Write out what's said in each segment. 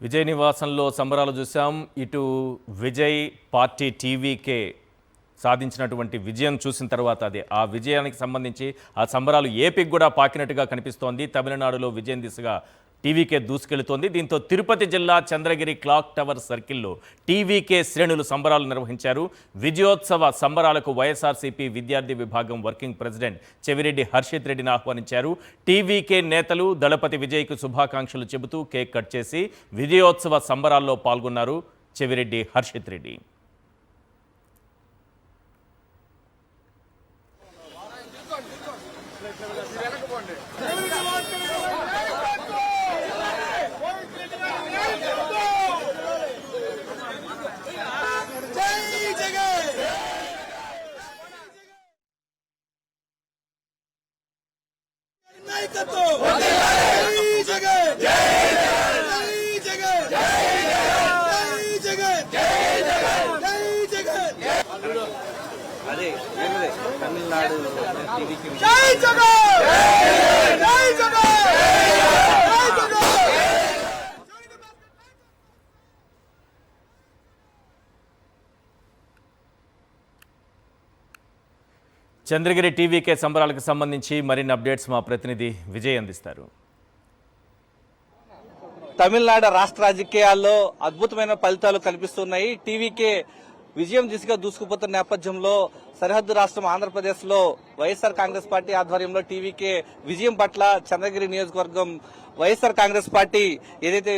విజయ్ నివాసంలో సంబరాలు చూసాం. ఇటు విజయ్ పార్టీ టీవీకే సాధించినటువంటి విజయం చూసిన తర్వాత ఆ విజయానికి సంబంధించి ఆ సంబరాలు ఏపీకి కూడా పాకినట్టుగా కనిపిస్తోంది. తమిళనాడులో విజయం దిశగా టీవీకే దూసుకెళ్తోంది. దీంతో తిరుపతి జిల్లా చంద్రగిరి క్లాక్ టవర్ సర్కిల్లో టీవీకే శ్రేణులు సంబరాలు నిర్వహించారు. విజయోత్సవ సంబరాలకు వైఎస్ఆర్సీపీ విద్యార్థి విభాగం వర్కింగ్ ప్రెసిడెంట్ చెవిరెడ్డి హర్షిత్ రెడ్డిని ఆహ్వానించారు. టీవీకే నేతలు దళపతి విజయ్కు శుభాకాంక్షలు చెబుతూ కేక్ కట్ చేసి విజయోత్సవ సంబరాల్లో పాల్గొన్నారు చెవిరెడ్డి హర్షిత్ రెడ్డి. అదే తమిళనాడు టీవీకి చంద్రగిరి టీవీకే సంబరాలకు సంబంధించి మరిన్ని అప్డేట్స్ మా ప్రతినిధి విజయ్ అందిస్తారు. తమిళనాడు రాష్ట్ర రాజకీయాల్లో అద్భుతమైన ఫలితాలు కనిపిస్తున్నాయి. టీవీకే విజయం దిశగా దూసుకుపోతున్న నేపథ్యంలో సరిహద్దు రాష్ట్రం ఆంధ్రప్రదేశ్ లో వైఎస్ఆర్ కాంగ్రెస్ పార్టీ ఆధ్వర్యంలో టీవీకే విజయం పట్ల చంద్రగిరి నియోజకవర్గం వైఎస్ఆర్ కాంగ్రెస్ పార్టీ ఏదైతే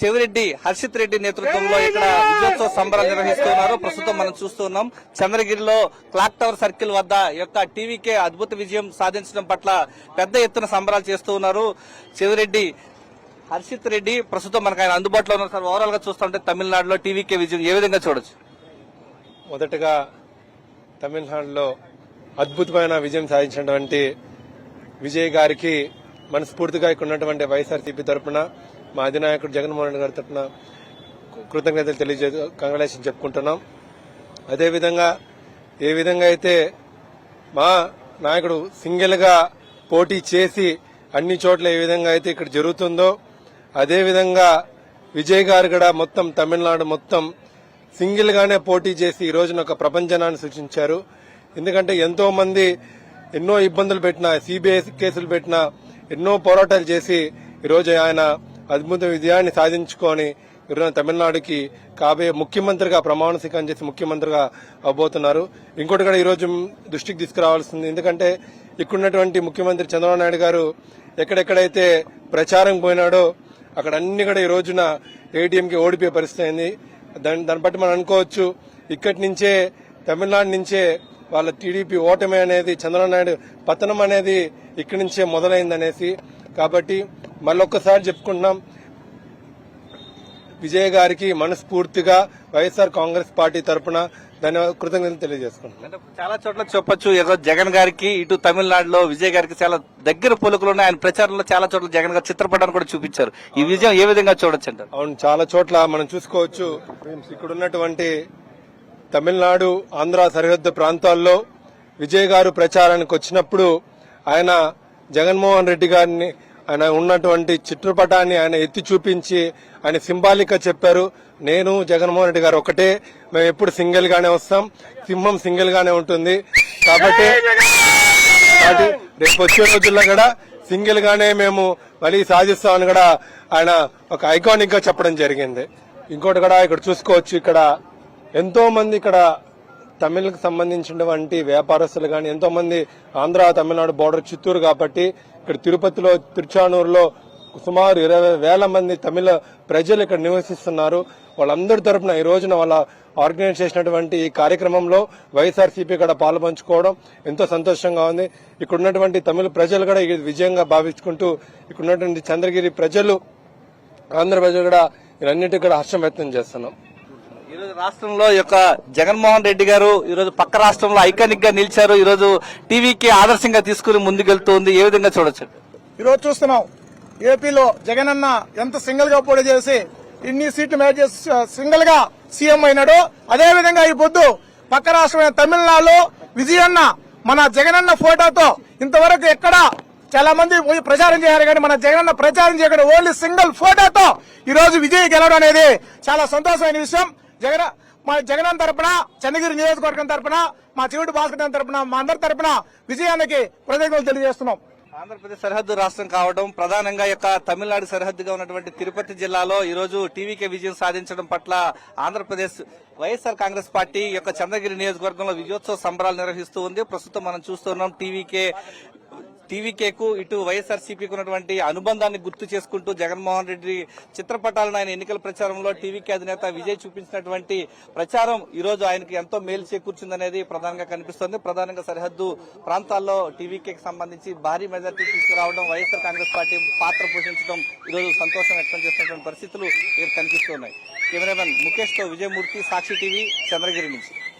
చెవిరెడ్డి హర్షిత్ రెడ్డి నేతృత్వంలో ఇక్కడ విజయోత్సవ సంబరాలు నిర్వహిస్తున్నారో ప్రస్తుతం మనం చూస్తున్నాం. చంద్రగిరిలో క్లాక్ టవర్ సర్కిల్ వద్ద యొక్క టీవీకే అద్భుత విజయం సాధించడం పట్ల పెద్ద ఎత్తున సంబరాలు చేస్తూ ఉన్నారు. చెవిరెడ్డి హర్షిత్ రెడ్డి ప్రస్తుతం మనకు ఆయన అందుబాటులో ఉన్నారు. సార్, ఓవరాల్ గా చూస్తుంటే తమిళనాడులో టీవీకే విజయం ఏ విధంగా చూడొచ్చు? మొదటగా తమిళనాడులో అద్భుతమైన విజయం సాధించినటువంటి విజయ్ గారికి మనస్ఫూర్తిగా ఇక్కడ ఉన్నటువంటి వైఎస్ఆర్సీపీ తరఫున మా అధినాయకుడు జగన్మోహన్ రెడ్డి గారి తరఫున కృతజ్ఞతలు కంగ్రాచులేషన్ చెప్పుకుంటున్నాం. అదేవిధంగా ఏ విధంగా అయితే మా నాయకుడు సింగిల్ గా పోటీ చేసి అన్ని చోట్ల ఏ విధంగా అయితే ఇక్కడ జరుగుతుందో అదేవిధంగా విజయ్ గారు కూడా మొత్తం తమిళనాడు మొత్తం సింగిల్ గానే పోటీ చేసి ఈ రోజున ఒక ప్రపంచనాన్ని సృష్టించారు. ఎందుకంటే ఎంతో మంది ఎన్నో ఇబ్బందులు పెట్టినా, సిబిఐ కేసులు పెట్టినా, ఎన్నో పోరాటాలు చేసి ఈరోజు ఆయన అద్భుత విజయాన్ని సాధించుకొని ఈరోజు తమిళనాడుకి కాబోయే ముఖ్యమంత్రిగా ప్రమాణ స్వీకారం చేసి ముఖ్యమంత్రిగా అవబోతున్నారు. ఇంకోటి కూడా ఈరోజు దృష్టికి తీసుకురావాల్సింది, ఎందుకంటే ఇక్కడున్నటువంటి ముఖ్యమంత్రి చంద్రబాబు నాయుడు గారు ఎక్కడెక్కడైతే ప్రచారం పోయినాడో అక్కడ అన్ని కూడా ఈ రోజున ఏటీఎంకి ఓడిపోయే పరిస్థితి అయింది. దాన్ని బట్టి మనం అనుకోవచ్చు ఇక్కడి నుంచే తమిళనాడు నుంచే వాళ్ళ టీడీపీ ఓటమి అనేది చంద్రబాబు నాయుడు పతనం అనేది ఇక్కడి నుంచే మొదలైందనేసి. కాబట్టి మళ్ళొక్కసారి చెప్పుకుంటున్నాం, విజయ్ గారికి మనస్ఫూర్తిగా వైఎస్ఆర్ కాంగ్రెస్ పార్టీ తరఫున కృతజ్ఞతలు తెలియజేసుకుంటున్నాం. చాలా చోట్ల చెప్పొచ్చు జగన్ గారికి ఇటు తమిళనాడులో విజయ్ గారికి చాలా దగ్గర పొలుకులు ఉన్నాయి. ఆయన ప్రచారంలో చాలా చోట్ల జగన్ గారు చిత్రపటాన్ని కూడా చూపించారు. ఈ విజయం ఏ విధంగా చూడొచ్చు అంటారు? అవును, చాలా చోట్ల మనం చూసుకోవచ్చు. ఇక్కడ ఉన్నటువంటి తమిళనాడు ఆంధ్ర సరిహద్దు ప్రాంతాల్లో విజయ్ గారు ప్రచారానికి వచ్చినప్పుడు ఆయన జగన్మోహన్ రెడ్డి గారిని ఆయన ఉన్నటువంటి చిత్రపటాన్ని ఆయన ఎత్తి చూపించి ఆయన సింబాలిక్ గా చెప్పారు, నేను జగన్మోహన్ రెడ్డి గారు ఒకటే, మేము ఎప్పుడు సింగిల్ గానే వస్తాం, సింహం సింగిల్ గానే ఉంటుంది, కాబట్టి రేపు వచ్చే రోజుల్లో కూడా సింగిల్ గానే మేము మళ్ళీ సాధిస్తామని కూడా ఆయన ఒక ఐకానిక్ గా చెప్పడం జరిగింది. ఇంకోటి కూడా ఇక్కడ చూసుకోవచ్చు, ఇక్కడ ఎంతో మంది ఇక్కడ తమిళకు సంబంధించినటువంటి వ్యాపారస్తులు కానీ ఎంతో మంది ఆంధ్ర తమిళనాడు బోర్డర్ చిత్తూరు కాబట్టి ఇక్కడ తిరుపతిలో తిరుచానూరులో సుమారు 20,000 మంది తమిళ ప్రజలు ఇక్కడ నివసిస్తున్నారు. వాళ్ళందరి తరఫున ఈ రోజున వాళ్ళ ఆర్గనైజ్ చేసినటువంటి ఈ కార్యక్రమంలో వైఎస్ఆర్సీపీ కూడా పాల్పంచుకోవడం ఎంతో సంతోషంగా ఉంది. ఇక్కడ ఉన్నటువంటి తమిళ ప్రజలు కూడా ఇది విజయంగా భావించుకుంటూ ఇక్కడ ఉన్నటువంటి చంద్రగిరి ప్రజలు, ఆంధ్ర ప్రజలు కూడా ఇవన్నిటి కూడా హర్షం వ్యక్తం చేస్తున్నాం. ఈరోజు రాష్ట్రంలో యొక్క జగన్మోహన్ రెడ్డి గారు ఈరోజు పక్క రాష్ట్రంలో ఐకానిక్ గా నిలిచారు. ఈరోజు టీవీకి ఆదర్శంగా తీసుకుని ముందుకెళ్తుంది. ఏ విధంగా చూడొచ్చు? ఈరోజు చూస్తున్నాం ఏపీలో జగన్ అన్న ఎంత సింగిల్ గా పోటీ చేసి ఇన్ని సీట్లు మ్యాచ్ చేసి సింగిల్ గా సీఎం అయినాడు. అదే విధంగా ఈ పొద్దు పక్క రాష్ట్రమైన తమిళనాడులో విజయన్న మన జగనన్న ఫోటోతో ఇంతవరకు ఎక్కడా చాలా మంది పోయి ప్రచారం చేయాలి, కానీ మన జగనన్న ప్రచారం చేయకుండా ఓన్లీ సింగిల్ ఫోటోతో ఈ రోజు విజయ్ గెలవడం అనేది చాలా సంతోషమైన విషయం. మా జగనన్న తరపున, చంద్రగిరి నియోజకవర్గం తరపున, మా చెవిటి భాస్కర్ తరపున, మా అందరి తరపున విజయానికి కృతజ్ఞతలు తెలియజేస్తున్నాం. ఆంధ్రప్రదేశ్ సరిహద్దు రాష్ట్రం కావడం, ప్రధానంగా తమిళనాడు సరిహద్దుగా ఉన్నటువంటి తిరుపతి జిల్లాలో ఈ రోజు టీవీకే విజయం సాధించడం పట్ల ఆంధ్రప్రదేశ్ వైఎస్ఆర్ కాంగ్రెస్ పార్టీ చంద్రగిరి నియోజకవర్గంలో విజయోత్సవ సంబరాలు నిర్వహిస్తూ ఉంది. ప్రస్తుతం మనం చూస్తున్నాం టీవీకేకు ఇటు వైఎస్ఆర్సీపీకి ఉన్నటువంటి అనుబంధాన్ని గుర్తు చేసుకుంటూ జగన్మోహన్ రెడ్డి చిత్రపటాలను ఆయన ఎన్నికల ప్రచారంలో టీవీకే అధినేత విజయ్ చూపించినటువంటి ప్రచారం ఈ రోజు ఆయనకి ఎంతో మేలు చేకూర్చిందనేది ప్రధానంగా కనిపిస్తోంది. ప్రధానంగా సరిహద్దు ప్రాంతాల్లో టీవీకేకి సంబంధించి భారీ మెజార్టీ తీసుకురావడం, వైఎస్ఆర్ కాంగ్రెస్ పార్టీ పాత్ర పోషించడం ఈ రోజు సంతోషం వ్యక్తం చేస్తున్నటువంటి పరిస్థితులు ఇక్కడ కనిపిస్తున్నాయి. కెమెరామెన్ ముఖేష్ తో విజయమూర్తి, సాక్షి టీవీ, చంద్రగిరి నుంచి.